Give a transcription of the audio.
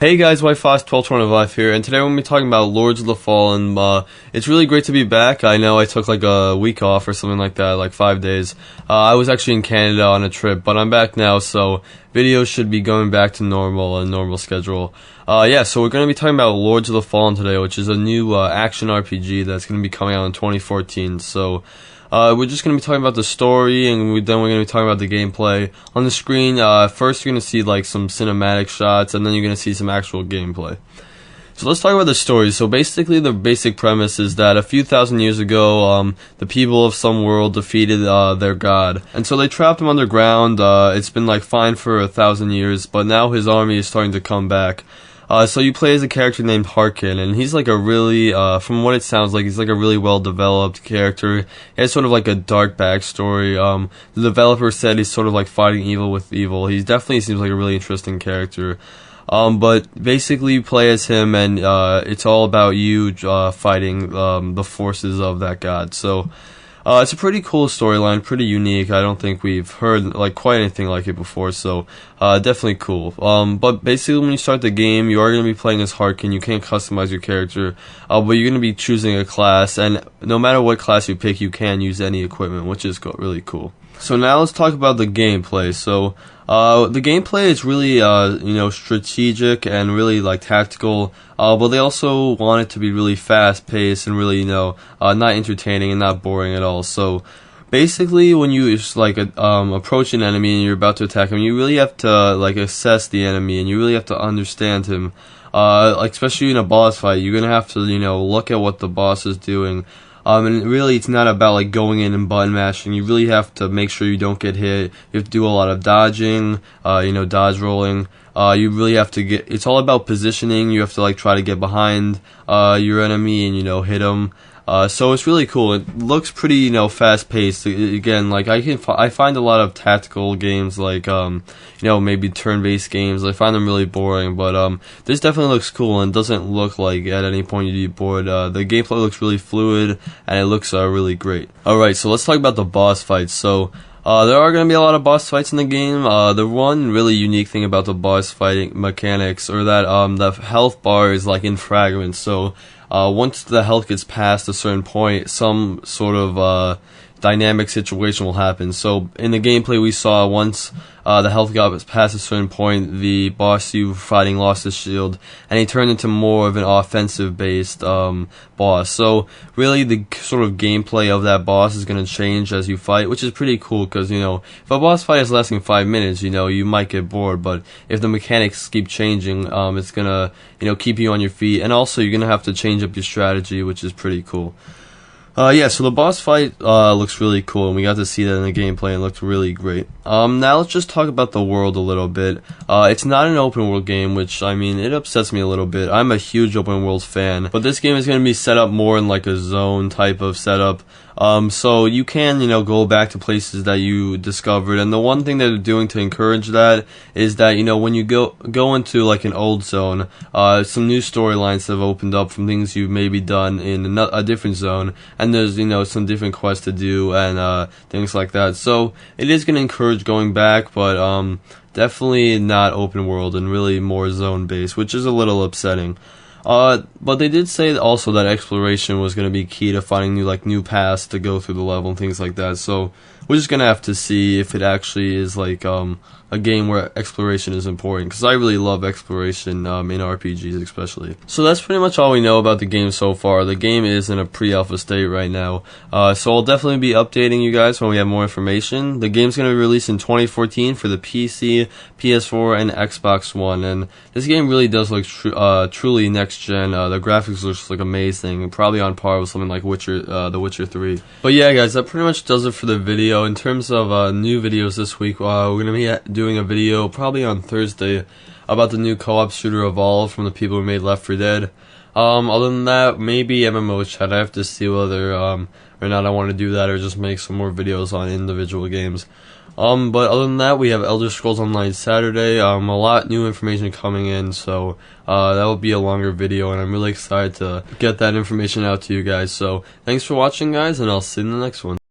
Hey guys, WhiteFox1225 here, and today we're going to be talking about Lords of the Fallen. It's really great to be back. I know I took like a week off or something like that, like 5 days. I was actually in Canada on a trip, but I'm back now, so videos should be going back to normal schedule. So we're going to be talking about Lords of the Fallen today, which is a new action RPG that's going to be coming out in 2014. So we're just going to be talking about the story, and then we're going to be talking about the gameplay. On the screen, first you're going to see like some cinematic shots, and then you're going to see some actual gameplay. So let's talk about the story. So basically the basic premise is that a few thousand years ago, the people of some world defeated their god. And so they trapped him underground. It's been like fine for 1,000 years, but now his army is starting to come back. So you play as a character named Harkin, and he's like a really, from what it sounds like, he's like a really well-developed character. He has sort of like a dark backstory. The developer said he's sort of like fighting evil with evil. He definitely seems like a really interesting character. But basically you play as him, and it's all about you fighting the forces of that god. So it's a pretty cool storyline, pretty unique. I don't think we've heard like quite anything like it before, so definitely cool. But basically when you start the game, you are going to be playing as Harkin. You can't customize your character, but you're going to be choosing a class, and no matter what class you pick, you can use any equipment, which is really cool. So now let's talk about the gameplay. So the gameplay is really strategic and really like tactical, but they also want it to be really fast paced and really not entertaining and not boring at all. So basically when you just like approach an enemy and you're about to attack him, you really have to like assess the enemy, and you really have to understand him. Like especially in a boss fight, you're gonna have to look at what the boss is doing. And really, it's not about like going in and button mashing. You really have to make sure you don't get hit. You have to do a lot of dodging, dodge rolling. You really have to it's all about positioning. You have to like try to get behind your enemy and hit them. So it's really cool. It looks pretty fast paced. Again, like I find a lot of tactical games like maybe turn based games, I find them really boring, but this definitely looks cool and doesn't look like at any point you'd be bored. The gameplay looks really fluid, and it looks really great. Alright, so let's talk about the boss fights. So there are going to be a lot of boss fights in the game. The one really unique thing about the boss fighting mechanics are that the health bar is like in fragments. So once the health gets past a certain point, some sort of dynamic situation will happen. So in the gameplay we saw, once the health got past a certain point, the boss you were fighting lost his shield, and he turned into more of an offensive based boss. So really the sort of gameplay of that boss is going to change as you fight, which is pretty cool, because if a boss fight is lasting 5 minutes, you might get bored, but if the mechanics keep changing, it's gonna keep you on your feet, and also you're gonna have to change up your strategy, which is pretty cool. So the boss fight looks really cool, and we got to see that in the gameplay, and it looked really great. Now let's just talk about the world a little bit. It's not an open world game, which, it upsets me a little bit. I'm a huge open world fan, but this game is going to be set up more in like a zone type of setup. So you can, go back to places that you discovered, and the one thing that they're doing to encourage that is that, when you go into like an old zone, some new storylines have opened up from things you've maybe done in a different zone, and there's, some different quests to do and things like that. So it is going to encourage going back, but definitely not open world and really more zone based, which is a little upsetting. But they did say also that exploration was going to be key to finding new paths to go through the level and things like that. So we're just going to have to see if it actually is like a game where exploration is important, because I really love exploration in RPGs especially. So that's pretty much all we know about the game so far. The game is in a pre-alpha state right now, so I'll definitely be updating you guys when we have more information. The game's going to be released in 2014 for the PC, PS4, and Xbox One, and this game really does look truly next gen. The graphics looks like amazing, probably on par with something like The Witcher 3. But yeah guys, that pretty much does it for the video. In terms of new videos this week, we're going to be doing a video probably on Thursday about the new co-op shooter Evolve from the people who made Left 4 Dead. Other than that, maybe MMO chat. I have to see whether or not I want to do that, or just make some more videos on individual games. But other than that, we have Elder Scrolls Online Saturday. A lot new information coming in, so that will be a longer video, and I'm really excited to get that information out to you guys. So thanks for watching guys, and I'll see you in the next one.